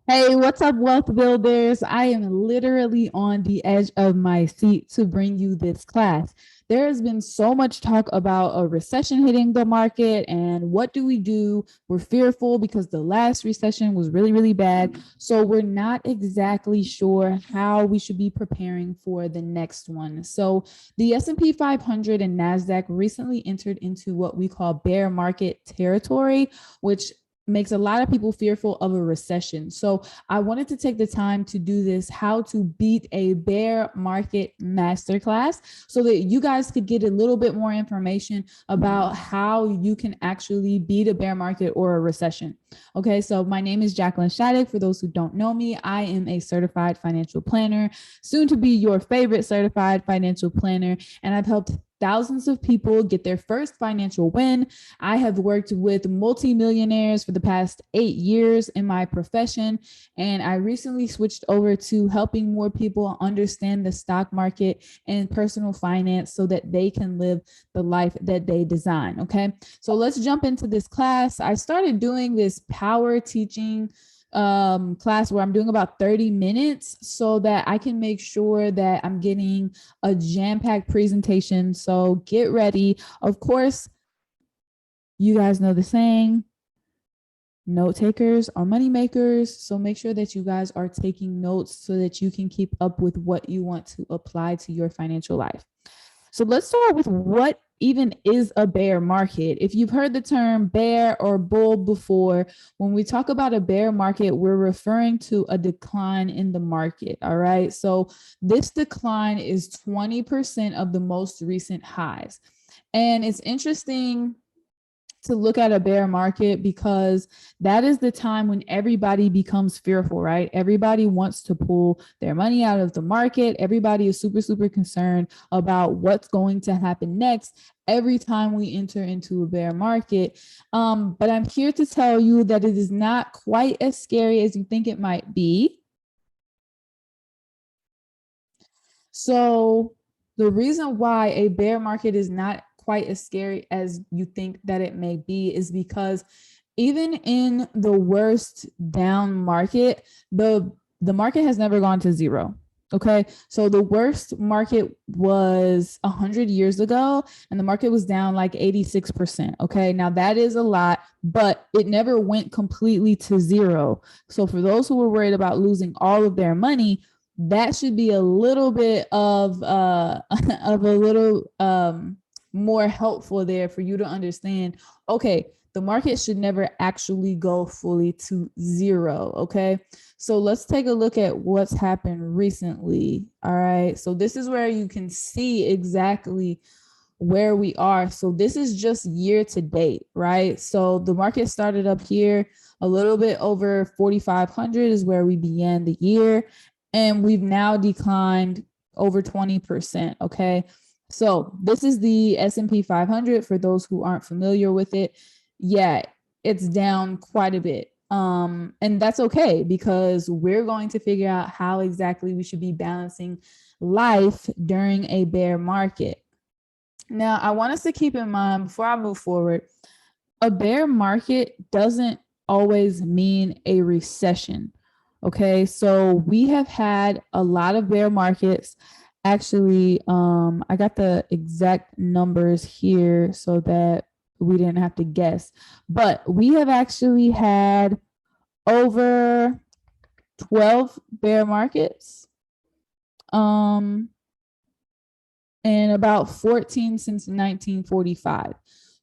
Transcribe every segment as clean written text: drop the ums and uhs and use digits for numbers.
Hey, what's up, wealth builders? I am literally on the edge of my seat to bring you this class. There has been so much talk about a recession hitting the market, and what do we do? We're fearful because the last recession was really, really bad. So we're not exactly sure how we should be preparing for the next one. So the S&P 500 and NASDAQ recently entered into what we call bear market territory, which makes a lot of people fearful of a recession. So I wanted to take the time to do this how to beat a bear market masterclass so that you guys could get a little bit more information about how you can actually beat a bear market or a recession. Okay, so my name is Jacqueline Shattuck. For those who don't know me, I am a certified financial planner, soon to be your favorite certified financial planner, and I've helped thousands of people get their first financial win. I have worked with multimillionaires for the past 8 years in my profession, and I recently switched over to helping more people understand the stock market and personal finance so that they can live the life that they design. Okay, so let's jump into this class. I started doing this power teaching class where I'm doing about 30 minutes so that I can make sure that I'm getting a jam-packed presentation. So get ready. Of course, you guys know the saying, note takers are money makers. So make sure that you guys are taking notes so that you can keep up with what you want to apply to your financial life. So let's start with what even is a bear market. If you've heard the term bear or bull before, when we talk about a bear market, we're referring to a decline in the market. All right. So this decline is 20% of the most recent highs. And it's interesting to look at a bear market because that is the time when everybody becomes fearful, right? Everybody wants to pull their money out of the market. Everybody is super, super concerned about what's going to happen next every time we enter into a bear market. But I'm here to tell you that it is not quite as scary as you think it might be. So the reason why a bear market is not quite as scary as you think that it may be is because even in the worst down market, the market has never gone to zero. Okay, so the worst market was 100 years ago, and the market was down like 86%. Okay, now that is a lot, but it never went completely to zero. So for those who were worried about losing all of their money, that should be a little bit of of a little more helpful there for you to understand. Okay, the market should never actually go fully to zero. Okay, so let's take a look at what's happened recently. All right, so this is where you can see exactly where we are. So this is just year to date, right? So the market started up here a little bit over 4,500 is where we began the year, and we've now declined over 20%. Okay, so this is the S&P 500 for those who aren't familiar with it. Yeah, it's down quite a bit. And that's okay because we're going to figure out how exactly we should be balancing life during a bear market. Now, I want us to keep in mind before I move forward, a bear market doesn't always mean a recession. Okay, so we have had a lot of bear markets. Actually, I got the exact numbers here so that we didn't have to guess, but we have actually had over 12 bear markets, and about 14 since 1945.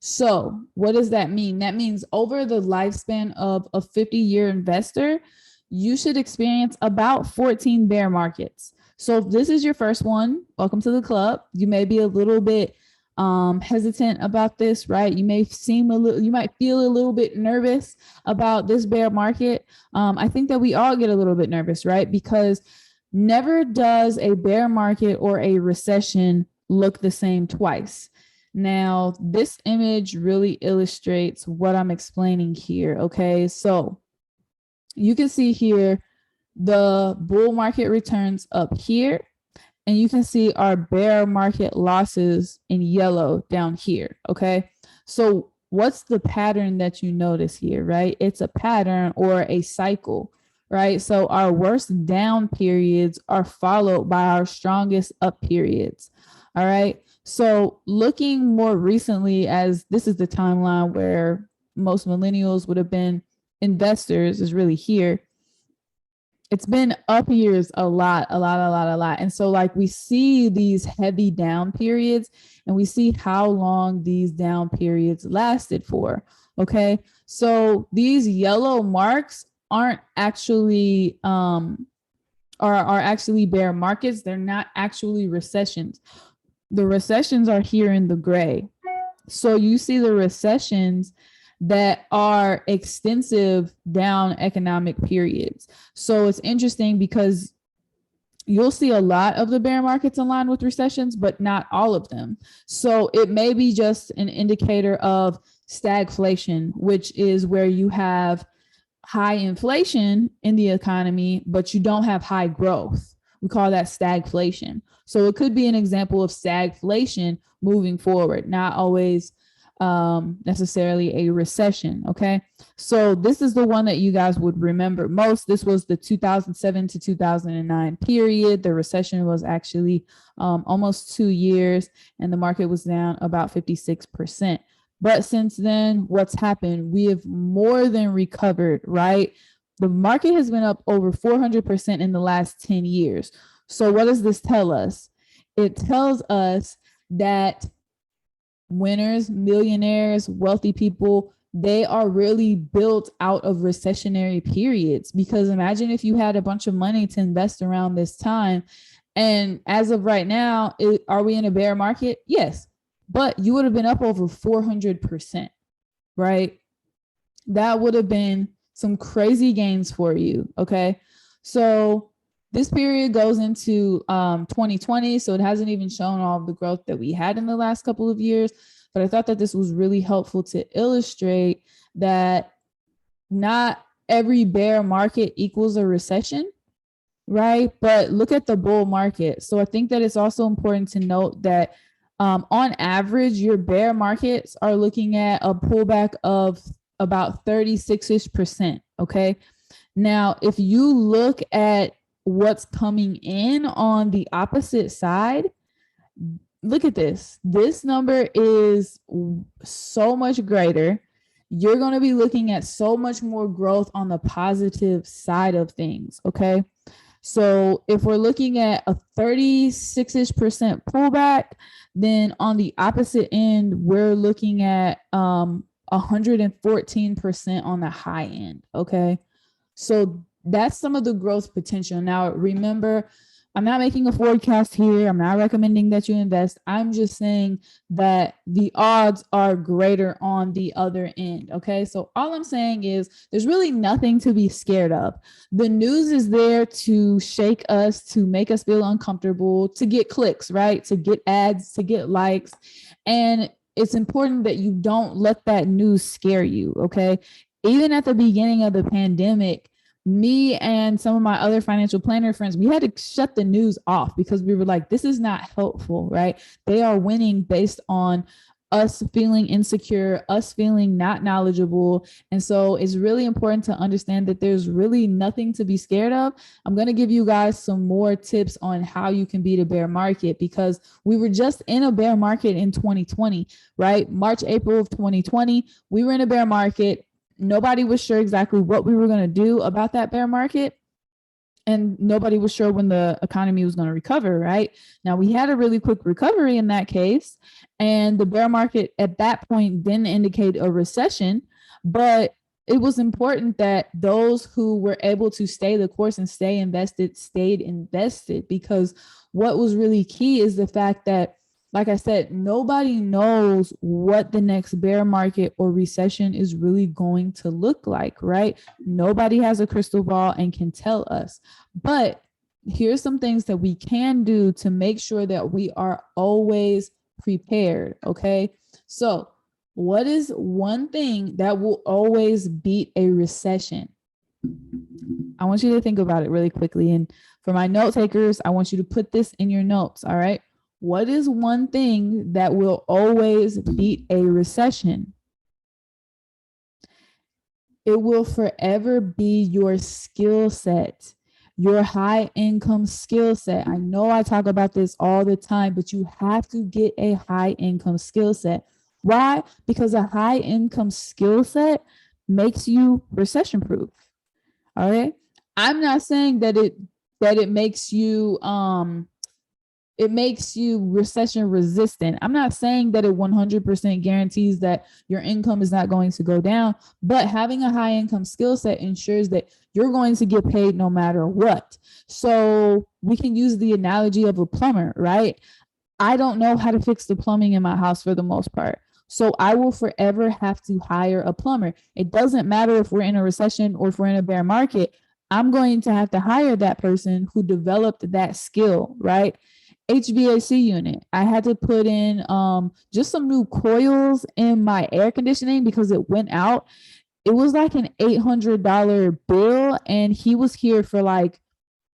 So what does that mean? That means over the lifespan of a 50-year investor, you should experience about 14 bear markets. So if this is your first one, welcome to the club. You may be a little bit hesitant about this, right? You may seem a little, you might feel a little bit nervous about this bear market. I think that we all get a little bit nervous, right? Because never does a bear market or a recession look the same twice. Now, this image really illustrates what I'm explaining here. Okay, so you can see here the bull market returns up here, and you can see our bear market losses in yellow down here. Okay, so what's the pattern that you notice here, right? It's a pattern or a cycle. right? So our worst down periods are followed by our strongest up periods. All right. So looking more recently, as this is the timeline where most millennials would have been investors, is really here. It's been up years a lot, a lot, a lot, a lot. And so like we see these heavy down periods and we see how long these down periods lasted for. Okay. So these yellow marks aren't actually are actually bear markets. They're not actually recessions. The recessions are here in the gray. So you see the recessions that are extensive down economic periods. So it's interesting because you'll see a lot of the bear markets align with recessions, but not all of them. So it may be just an indicator of stagflation, which is where you have high inflation in the economy, but you don't have high growth. We call that stagflation. So it could be an example of stagflation moving forward, not always necessarily a recession. Okay. So this is the one that you guys would remember most. This was the 2007 to 2009 period. The recession was actually almost 2 years and the market was down about 56%. But since then, what's happened? We have more than recovered, right? The market has been up over 400% in the last 10 years. So what does this tell us? It tells us that winners, millionaires, wealthy people, they are really built out of recessionary periods. Because imagine if you had a bunch of money to invest around this time. And as of right now, are we in a bear market? Yes. But you would have been up over 400%, right? That would have been some crazy gains for you. Okay. So this period goes into 2020. So it hasn't even shown all of the growth that we had in the last couple of years. But I thought that this was really helpful to illustrate that not every bear market equals a recession, right? But look at the bull market. So I think that it's also important to note that on average, your bear markets are looking at a pullback of about 36-ish%. Okay. Now, if you look at what's coming in on the opposite side, look at this. This number is so much greater. You're going to be looking at so much more growth on the positive side of things. Okay. So if we're looking at a 36-ish% pullback, then on the opposite end, we're looking at 114% on the high end. Okay. So that's some of the growth potential. Now, remember, I'm not making a forecast here. I'm not recommending that you invest. I'm just saying that the odds are greater on the other end. Okay. So all I'm saying is there's really nothing to be scared of. The news is there to shake us, to make us feel uncomfortable, to get clicks, right? To get ads, to get likes. And it's important that you don't let that news scare you. Okay. Even at the beginning of the pandemic, me and some of my other financial planner friends, we had to shut the news off because we were like, this is not helpful, right? They are winning based on us feeling insecure, us feeling not knowledgeable. And so it's really important to understand that there's really nothing to be scared of. I'm going to give you guys some more tips on how you can beat a bear market because we were just in a bear market in 2020, right? March, April of 2020, we were in a bear market. Nobody was sure exactly what we were going to do about that bear market. And nobody was sure when the economy was going to recover, right? Now, we had a really quick recovery in that case. And the bear market at that point didn't indicate a recession. But it was important that those who were able to stay the course and stay invested, stayed invested. Because what was really key is the fact that, like I said, nobody knows what the next bear market or recession is really going to look like, right? Nobody has a crystal ball and can tell us. But here's some things that we can do to make sure that we are always prepared, okay? So, what is one thing that will always beat a recession? I want you to think about it really quickly. And for my note takers, I want you to put this in your notes, all right? What is one thing that will always beat a recession? It will forever be your skill set, your high income skill set. I know I talk about this all the time, but you have to get a high income skill set. Why? Because a high income skill set makes you recession proof. All right. I'm not saying that it makes you recession resistant. I'm not saying that it 100% guarantees that your income is not going to go down, but having a high income skill set ensures that you're going to get paid no matter what. So we can use the analogy of a plumber, right? I don't know how to fix the plumbing in my house for the most part. So I will forever have to hire a plumber. It doesn't matter if we're in a recession or if we're in a bear market. I'm going to have to hire that person who developed that skill, right? HVAC unit. I had to put in just some new coils in my air conditioning because it went out. It was like an $800 bill, and he was here for like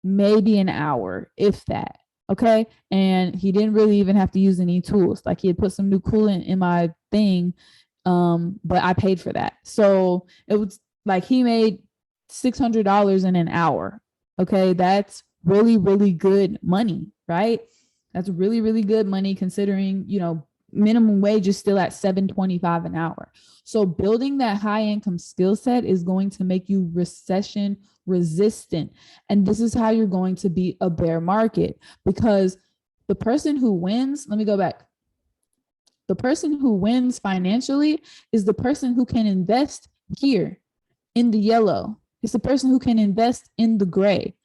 maybe an hour, if that. Okay. And he didn't really even have to use any tools. Like, he had put some new coolant in my thing. But I paid for that. So it was like he made $600 in an hour. Okay. That's really, really good money, right? That's really, really good money considering, minimum wage is still at $7.25 an hour. So building that high income skill set is going to make you recession resistant. And this is how you're going to beat a bear market, because the person who wins, let me go back. The person who wins financially is the person who can invest here in the yellow. It's the person who can invest in the gray.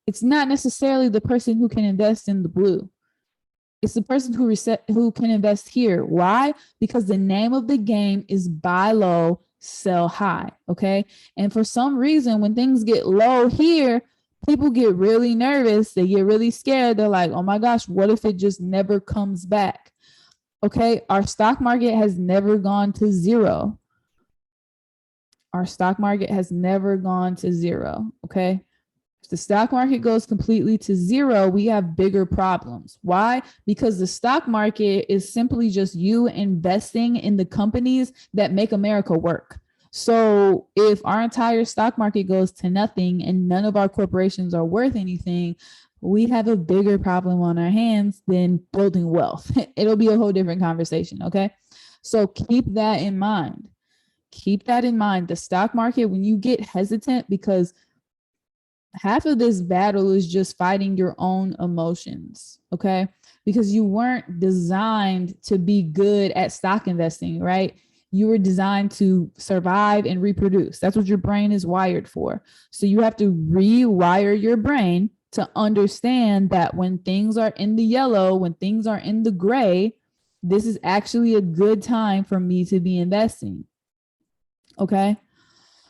It's not necessarily the person who can invest in the blue. It's the person who can invest here. Why? Because the name of the game is buy low, sell high. Okay. And for some reason, when things get low here, people get really nervous. They get really scared. They're like, oh my gosh, what if it just never comes back? Okay. Our stock market has never gone to zero. Our stock market has never gone to zero. Okay. If the stock market goes completely to zero, we have bigger problems. Why? Because the stock market is simply just you investing in the companies that make America work. So if our entire stock market goes to nothing and none of our corporations are worth anything, we have a bigger problem on our hands than building wealth. It'll be a whole different conversation. Okay. So keep that in mind. Keep that in mind. The stock market, when you get hesitant, because half of this battle is just fighting your own emotions, okay? Because you weren't designed to be good at stock investing, right? You were designed to survive and reproduce. That's what your brain is wired for. So you have to rewire your brain to understand that when things are in the yellow, when things are in the gray, this is actually a good time for me to be investing, okay?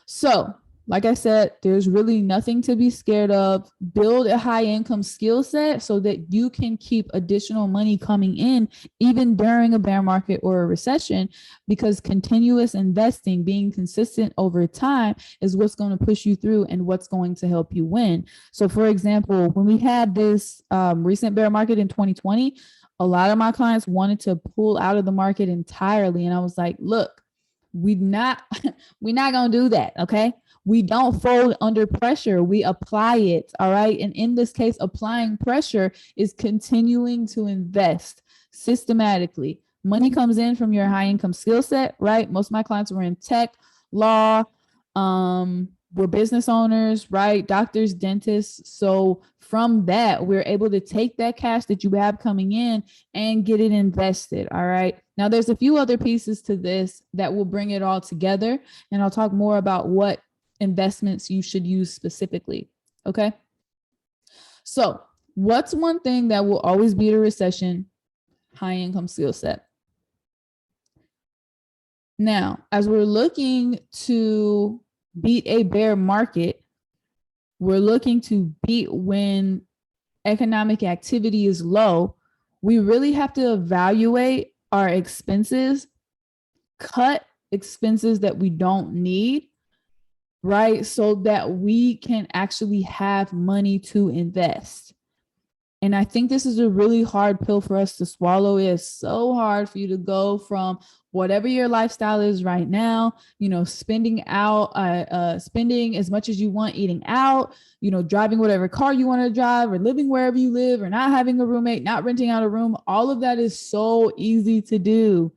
So like I said, there's really nothing to be scared of. Build a high income skill set so that you can keep additional money coming in even during a bear market or a recession, because continuous investing, being consistent over time, is what's going to push you through and what's going to help you win. So for example, when we had this recent bear market in 2020, a lot of my clients wanted to pull out of the market entirely. And I was like, look, we're not going to do that. Okay. We don't fold under pressure. We apply it. All right. And in this case, applying pressure is continuing to invest systematically. Money comes in from your high income skill set, right? Most of my clients were in tech, law, we're business owners, right? Doctors, dentists. So from that, we're able to take that cash that you have coming in and get it invested. All right. Now, there's a few other pieces to this that will bring it all together. And I'll talk more about what investments you should use specifically. Okay. So what's one thing that will always beat a recession? High income skill set. Now, as we're looking to beat a bear market, we're looking to beat when economic activity is low. We really have to evaluate our expenses, cut expenses that we don't need, right? So that we can actually have money to invest. And I think this is a really hard pill for us to swallow. It's so hard for you to go from whatever your lifestyle is right now, spending spending as much as you want, eating out, driving whatever car you want to drive, or living wherever you live, or not having a roommate, not renting out a room. All of that is so easy to do.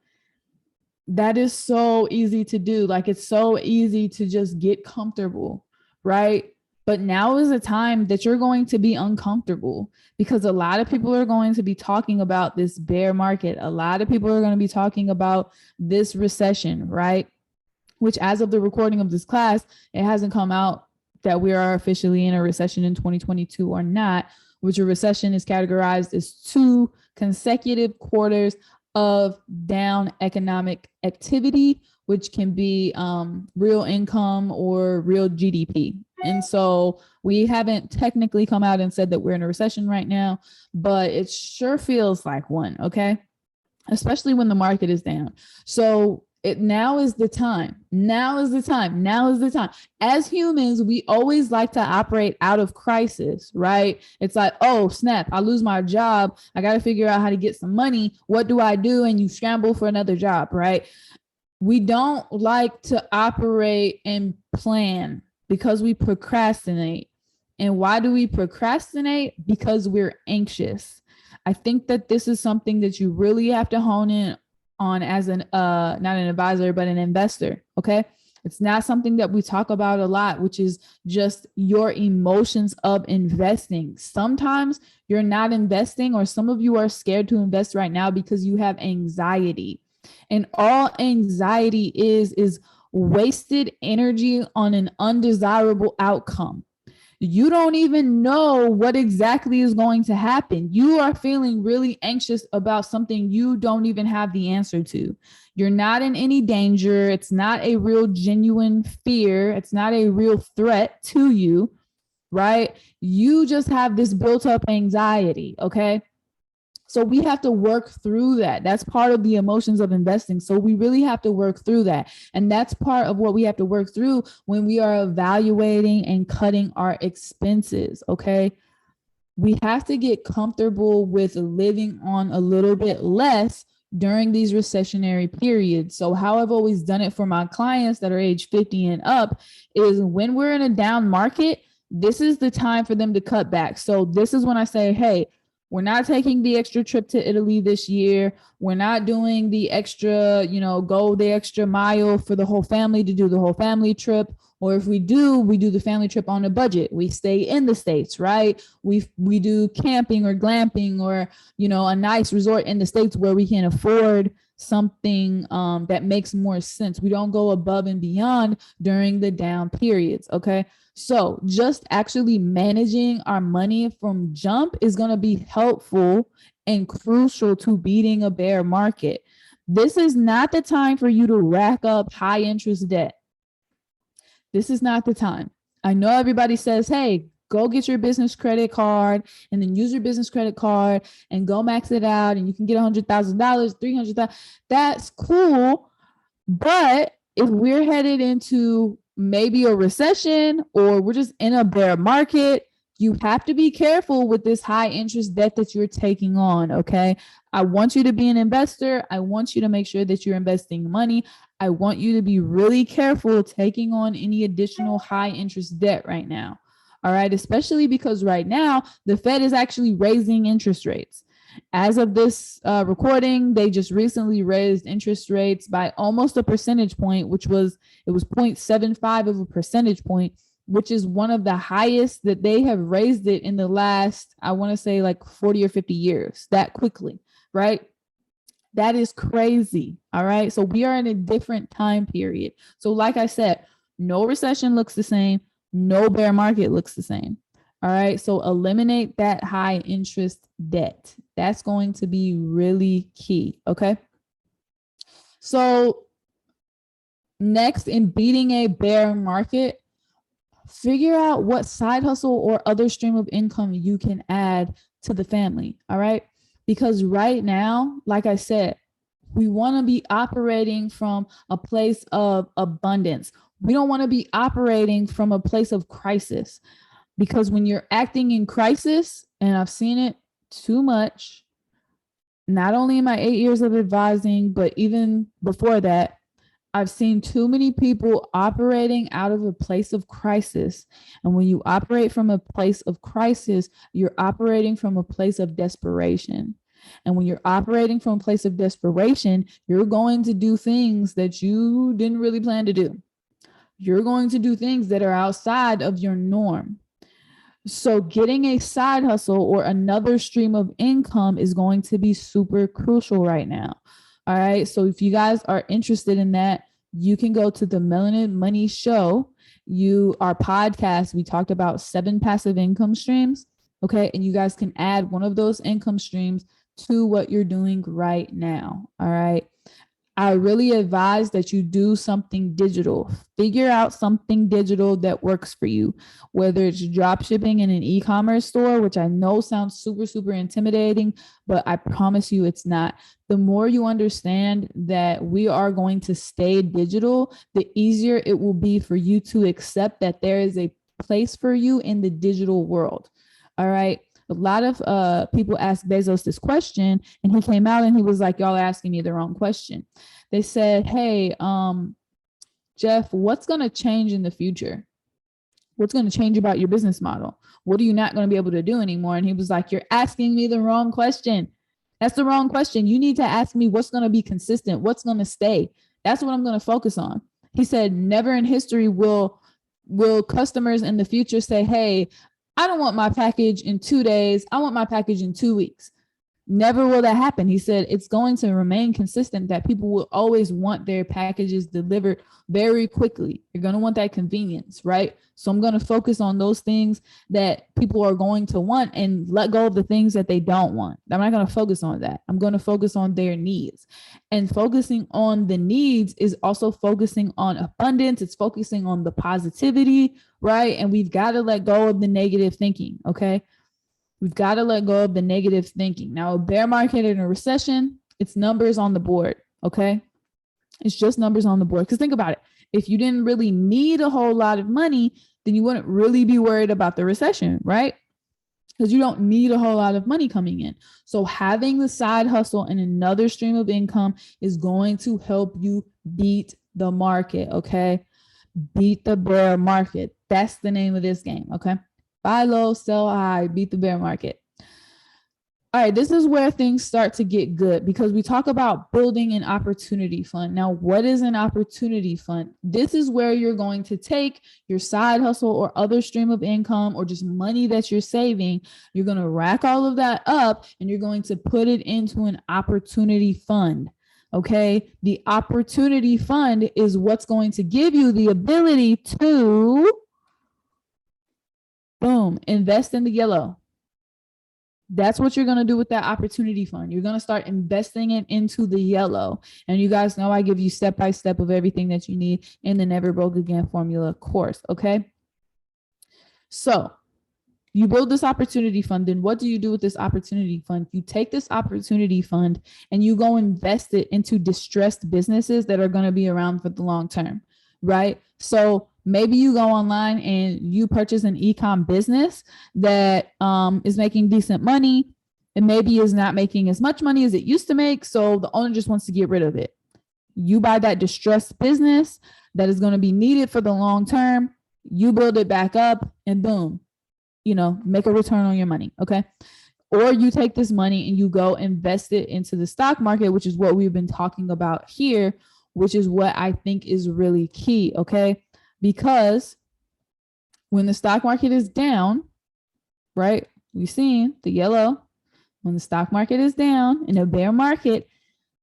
That is so easy to do. Like, it's so easy to just get comfortable, right? But now is a time that you're going to be uncomfortable, because a lot of people are going to be talking about this bear market. A lot of people are going to be talking about this recession, right? Which, as of the recording of this class, it hasn't come out that we are officially in a recession in 2022 or not, which a recession is categorized as 2 consecutive quarters of down economic activity, which can be real income or real GDP. And so we haven't technically come out and said that we're in a recession right now, but it sure feels like one, okay? Especially when the market is down. So now is the time. Now is the time. Now is the time. As humans, we always like to operate out of crisis, right? It's like, oh, snap, I lose my job. I got to figure out how to get some money. What do I do? And you scramble for another job, right? We don't like to operate and plan because we procrastinate. And why do we procrastinate? Because we're anxious. I think that this is something that you really have to hone in on as not an advisor, but an investor. Okay. It's not something that we talk about a lot, which is just your emotions of investing. Sometimes you're not investing, or some of you are scared to invest right now because you have anxiety. And all anxiety is wasted energy on an undesirable outcome. You don't even know what exactly is going to happen. You are feeling really anxious about something you don't even have the answer to. You're not in any danger. It's not a real genuine fear. It's not a real threat to you, right? You just have this built up anxiety, okay? So we have to work through that. That's part of the emotions of investing. So we really have to work through that. And that's part of what we have to work through when we are evaluating and cutting our expenses. Okay. We have to get comfortable with living on a little bit less during these recessionary periods. So how I've always done it for my clients that are age 50 and up is when we're in a down market, this is the time for them to cut back. So this is when I say, hey, we're not taking the extra trip to Italy this year. We're not doing the extra, go the extra mile for the whole family to do the whole family trip. Or if we do the family trip on a budget. We stay in the States, right? We do camping or glamping or, a nice resort in the States where we can afford something that makes more sense. We don't go above and beyond during the down periods, okay? So just actually managing our money from jump is going to be helpful and crucial to beating a bear market. This is not the time for you to rack up high interest debt. This is not the time. I know everybody says, hey, go get your business credit card and then use your business credit card and go max it out and you can get $100,000, $300,000. That's cool. But if we're headed into maybe a recession or we're just in a bear market, you have to be careful with this high interest debt that you're taking on. Okay. I want you to be an investor. I want you to make sure that you're investing money. I want you to be really careful taking on any additional high interest debt right now. All right. Especially because right now the Fed is actually raising interest rates. As of this recording, they just recently raised interest rates by almost a percentage point, it was 0.75 of a percentage point, which is one of the highest that they have raised it in the last, I want to say like 40 or 50 years, that quickly, right? That is crazy. All right. So we are in a different time period. So like I said, no recession looks the same. No bear market looks the same. All right. So eliminate that high interest debt. That's going to be really key. Okay. So next, in beating a bear market, figure out what side hustle or other stream of income you can add to the family. All right. Because right now, like I said, we want to be operating from a place of abundance. We don't want to be operating from a place of crisis. Because when you're acting in crisis, and I've seen it too much, not only in my 8 years of advising, but even before that, I've seen too many people operating out of a place of crisis. And when you operate from a place of crisis, you're operating from a place of desperation. And when you're operating from a place of desperation, you're going to do things that you didn't really plan to do. You're going to do things that are outside of your norm. So getting a side hustle or another stream of income is going to be super crucial right now. All right. So if you guys are interested in that, you can go to the Melanin Money Show. Our podcast, we talked about 7 passive income streams. Okay. And you guys can add one of those income streams to what you're doing right now. All right. I really advise that you do something digital. Figure out something digital that works for you, whether it's drop shipping in an e-commerce store, which I know sounds super, super intimidating, but I promise you it's not. The more you understand that we are going to stay digital, the easier it will be for you to accept that there is a place for you in the digital world. All right. A lot of people asked Bezos this question, and he came out and he was like, y'all are asking me the wrong question. They said, hey, Jeff, what's going to change in the future? What's going to change about your business model? What are you not going to be able to do anymore? And he was like, you're asking me the wrong question. That's the wrong question. You need to ask me what's going to be consistent, what's going to stay. That's what I'm going to focus on. He said, never in history will customers in the future say, hey, I don't want my package in 2 days. I want my package in 2 weeks. Never will that happen. He said it's going to remain consistent that people will always want their packages delivered very quickly. You're going to want that convenience, right? So I'm going to focus on those things that people are going to want and let go of the things that they don't want. I'm not going to focus on that. I'm going to focus on their needs. And focusing on the needs is also focusing on abundance. It's focusing on the positivity, right? And we've got to let go of the negative thinking, okay? We've got to let go of the negative thinking. Now, a bear market and a recession, it's numbers on the board, okay? It's just numbers on the board. Because think about it. If you didn't really need a whole lot of money, then you wouldn't really be worried about the recession, right? Because you don't need a whole lot of money coming in. So having the side hustle and another stream of income is going to help you beat the market, okay? Beat the bear market. That's the name of this game, okay? Buy low, sell high, beat the bear market. All right, this is where things start to get good because we talk about building an opportunity fund. Now, what is an opportunity fund? This is where you're going to take your side hustle or other stream of income or just money that you're saving. You're going to rack all of that up and you're going to put it into an opportunity fund. Okay, the opportunity fund is what's going to give you the ability to, boom, invest in the yellow. That's what you're going to do with that opportunity fund. You're going to start investing it into the yellow. And you guys know I give you step-by-step of everything that you need in the Never Broke Again formula course, okay? So you build this opportunity fund. Then what do you do with this opportunity fund? You take this opportunity fund and you go invest it into distressed businesses that are going to be around for the long term, right? So maybe you go online and you purchase an e-com business that is making decent money and maybe is not making as much money as it used to make. So the owner just wants to get rid of it. You buy that distressed business that is going to be needed for the long term. You build it back up and boom, make a return on your money. Okay. Or you take this money and you go invest it into the stock market, which is what we've been talking about here, which is what I think is really key. Okay. Because when the stock market is down, right? We've seen the yellow. When the stock market is down in a bear market,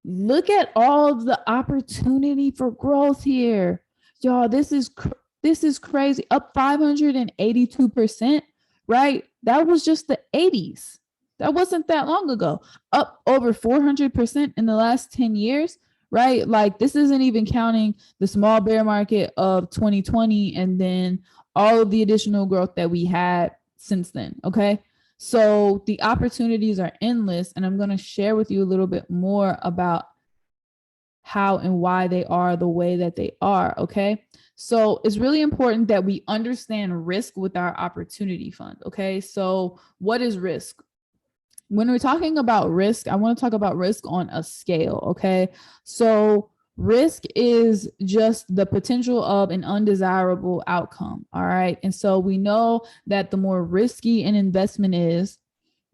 look at all of the opportunity for growth here. Y'all, this is crazy. Up 582%, right? That was just the 80s. That wasn't that long ago. Up over 400% in the last 10 years. Right? Like this isn't even counting the small bear market of 2020 and then all of the additional growth that we had since then. Okay. So the opportunities are endless. And I'm going to share with you a little bit more about how and why they are the way that they are. Okay. So it's really important that we understand risk with our opportunity fund. Okay. So what is risk? When we're talking about risk, I want to talk about risk on a scale. Okay. So risk is just the potential of an undesirable outcome. All right. And so we know that the more risky an investment is,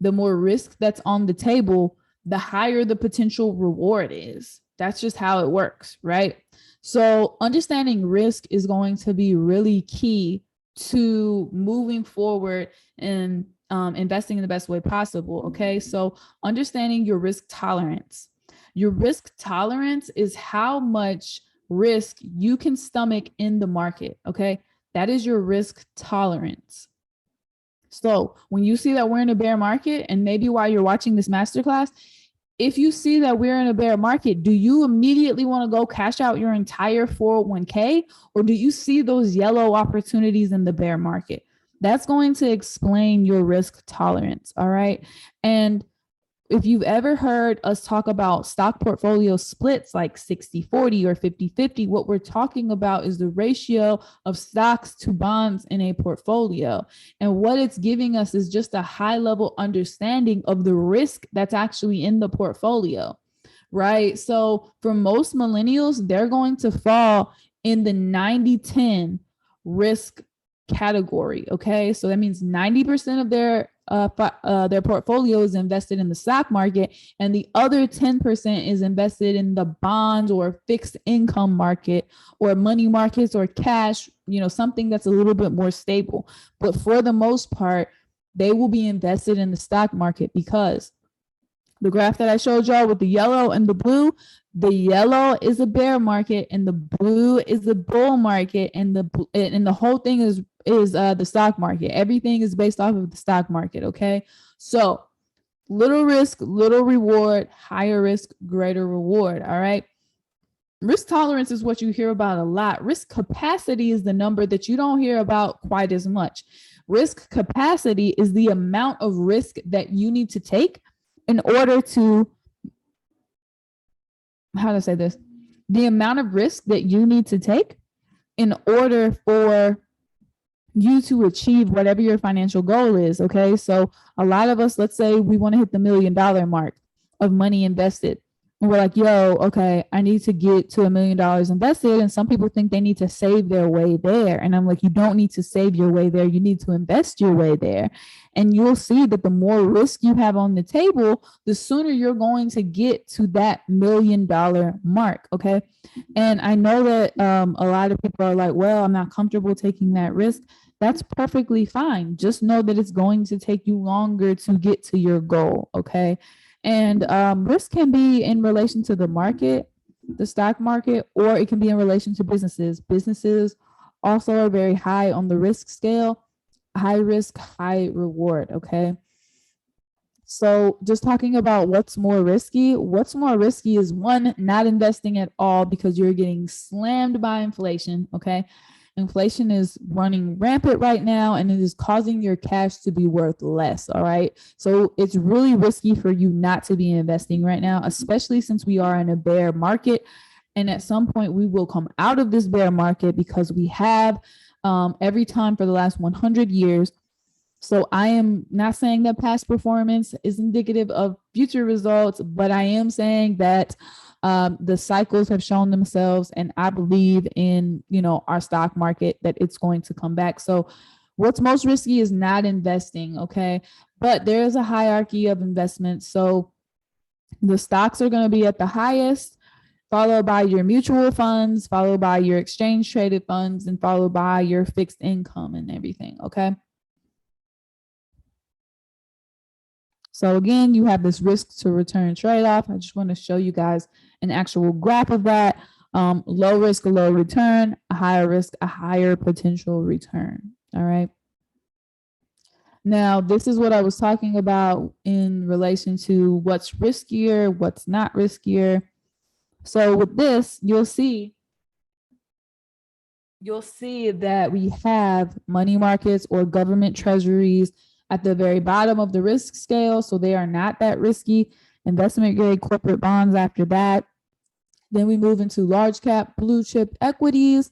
the more risk that's on the table, the higher the potential reward is. That's just how it works, right? So understanding risk is going to be really key to moving forward and investing in the best way possible. Okay. So understanding your risk tolerance. Your risk tolerance is how much risk you can stomach in the market. Okay. That is your risk tolerance. So when you see that we're in a bear market, and maybe while you're watching this masterclass, if you see that we're in a bear market, do you immediately want to go cash out your entire 401k, or do you see those yellow opportunities in the bear market? That's going to explain your risk tolerance. All right. And if you've ever heard us talk about stock portfolio splits like 60-40 or 50-50, what we're talking about is the ratio of stocks to bonds in a portfolio. And what it's giving us is just a high level understanding of the risk that's actually in the portfolio, right? So for most millennials, they're going to fall in the 90-10 risk category. Okay. So that means 90% of their portfolio is invested in the stock market, and the other 10% is invested in the bonds or fixed income market or money markets or cash, something that's a little bit more stable. But for the most part, they will be invested in the stock market, because the graph that I showed y'all with the yellow and the blue, the yellow is a bear market and the blue is the bull market, and the whole thing is the stock market. Everything is based off of the stock market. Okay. So little risk, little reward, higher risk, greater reward. All right. Risk tolerance is what you hear about a lot. Risk capacity is the number that you don't hear about quite as much. Risk capacity is the amount of risk that you need to take in order to, how to say this, the amount of risk that you need to take in order for you to achieve whatever your financial goal is. Okay. So a lot of us, let's say we want to hit the $1 million mark of money invested. And we're like, yo, okay, I need to get to $1 million invested. And some people think they need to save their way there. And I'm like, you don't need to save your way there. You need to invest your way there. And you'll see that the more risk you have on the table, the sooner you're going to get to that $1 million mark. Okay. And I know that a lot of people are like, well, I'm not comfortable taking that risk. That's perfectly fine. Just know that it's going to take you longer to get to your goal. Okay. And risk can be in relation to the market, the stock market, or it can be in relation to businesses. Businesses also are very high on the risk scale, high risk, high reward. Okay. So just talking about what's more risky is one, not investing at all because you're getting slammed by inflation. Okay. Inflation is running rampant right now, and it is causing your cash to be worth less. All right. So it's really risky for you not to be investing right now, especially since we are in a bear market. And at some point, we will come out of this bear market because we have every time for the last 100 years. So I am not saying that past performance is indicative of future results, but I am saying that the cycles have shown themselves, and I believe in, our stock market, that it's going to come back. So what's most risky is not investing. Okay. But there is a hierarchy of investments. So the stocks are going to be at the highest, followed by your mutual funds, followed by your exchange traded funds, and followed by your fixed income and everything. Okay. So again, you have this risk to return trade-off. I just want to show you guys an actual graph of that. Low risk, a low return, a higher risk, a higher potential return. All right. Now, this is what I was talking about in relation to what's riskier, what's not riskier. So with this, you'll see that we have money markets or government treasuries at the very bottom of the risk scale. So they are not that risky. Investment grade corporate bonds after that. Then we move into large cap blue chip equities,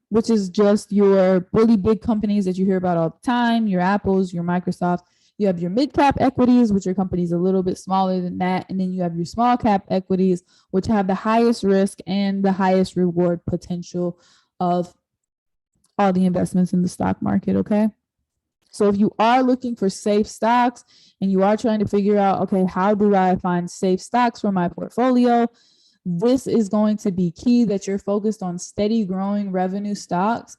which is just your really big companies that you hear about all the time, your Apples, your Microsoft, You have your mid cap equities, which are companies a little bit smaller than that. And then you have your small cap equities, which have the highest risk and the highest reward potential of all the investments in the stock market. Okay. So if you are looking for safe stocks and you are trying to figure out, okay, how do I find safe stocks for my portfolio? This is going to be key, that you're focused on steady growing revenue stocks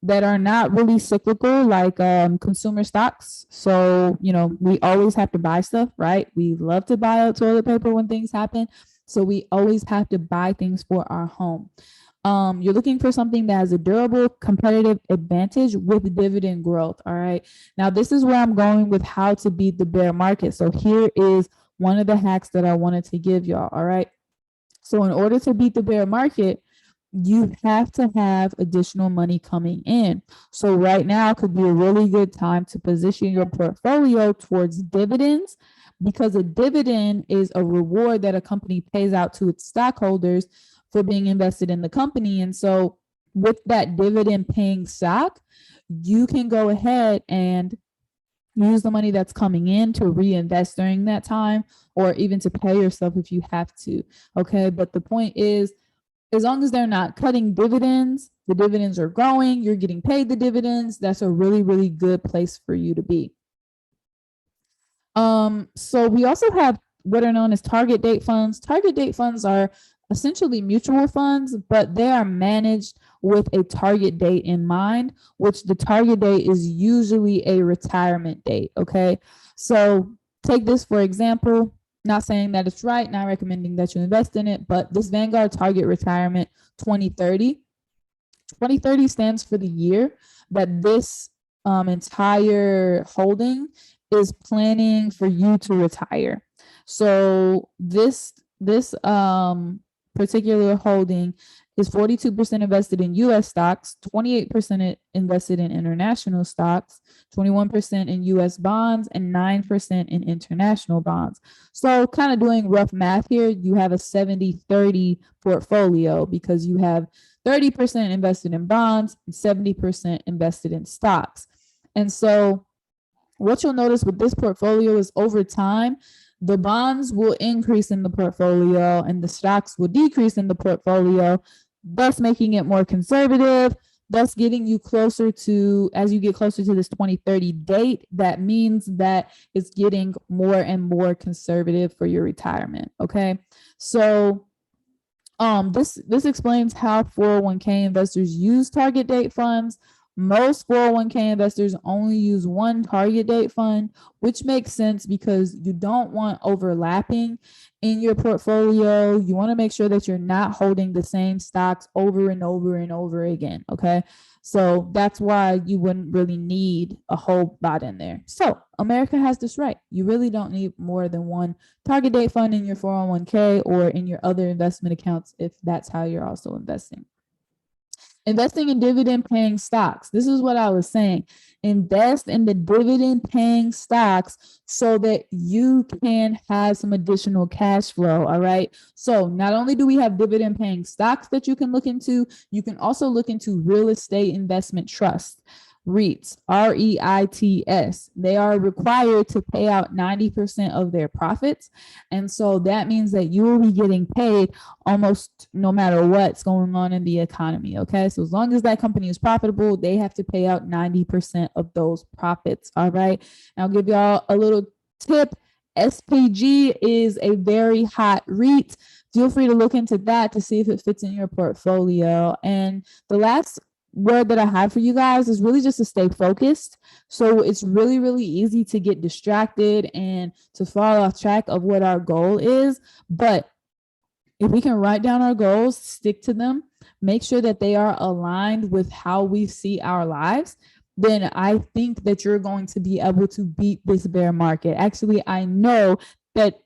that are not really cyclical, like consumer stocks. So, we always have to buy stuff, right? We love to buy out toilet paper when things happen. So we always have to buy things for our home. You're looking for something that has a durable competitive advantage with dividend growth. All right. Now, this is where I'm going with how to beat the bear market. So here is one of the hacks that I wanted to give y'all. All right. So in order to beat the bear market, you have to have additional money coming in. So right now could be a really good time to position your portfolio towards dividends, because a dividend is a reward that a company pays out to its stockholders for being invested in the company. And so with that dividend paying stock, you can go ahead and use the money that's coming in to reinvest during that time, or even to pay yourself if you have to. Okay. But the point is, as long as they're not cutting dividends, the dividends are growing, you're getting paid the dividends, that's a really, really good place for you to be. So we also have what are known as target date funds. Target date funds are essentially mutual funds, but they are managed with a target date in mind, which the target date is usually a retirement date. Okay. So take this for example, not saying that it's right, not recommending that you invest in it, but this Vanguard Target Retirement 2030. 2030 stands for the year that this entire holding is planning for you to retire. So this particular holding is 42% invested in US stocks, 28% invested in international stocks, 21% in US bonds, and 9% in international bonds. So kind of doing rough math here, you have a 70-30 portfolio because you have 30% invested in bonds and 70% invested in stocks. And so what you'll notice with this portfolio is over time, the bonds will increase in the portfolio and the stocks will decrease in the portfolio, thus making it more conservative, thus getting you closer to, as you get closer to this 2030 date, that means that it's getting more and more conservative for your retirement. Okay. So this explains how 401k investors use target date funds. Most 401k investors only use one target date fund, which makes sense because you don't want overlapping in your portfolio. You want to make sure that you're not holding the same stocks over and over and over again. Okay. So that's why you wouldn't really need a whole lot in there. So America has this right. You really don't need more than one target date fund in your 401k or in your other investment accounts if that's how you're also investing. Investing in dividend paying stocks. This is what I was saying. Invest in the dividend paying stocks so that you can have some additional cash flow. All right. So not only do we have dividend paying stocks that you can look into, you can also look into real estate investment trusts. REITs, REITs, they are required to pay out 90% of their profits. And so that means that you will be getting paid almost no matter what's going on in the economy. Okay. So as long as that company is profitable, they have to pay out 90% of those profits. All right. And I'll give y'all a little tip. SPG is a very hot REIT. Feel free to look into that to see if it fits in your portfolio. And the last word that I have for you guys is really just to stay focused. So it's really, really easy to get distracted and to fall off track of what our goal is. But if we can write down our goals, stick to them, make sure that they are aligned with how we see our lives, then I think that you're going to be able to beat this bear market. Actually, I know that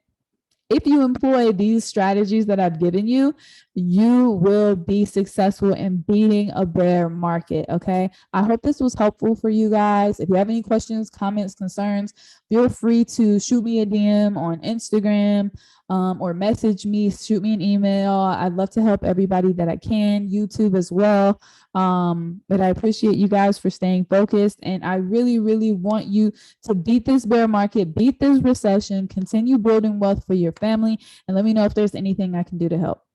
if you employ these strategies that I've given you, you will be successful in beating a bear market. Okay. I hope this was helpful for you guys. If you have any questions, comments, concerns, feel free to shoot me a DM on Instagram. or message me, shoot me an email. I'd love to help everybody that I can, YouTube as well. But I appreciate you guys for staying focused. And I really, really want you to beat this bear market, beat this recession, continue building wealth for your family. And let me know if there's anything I can do to help.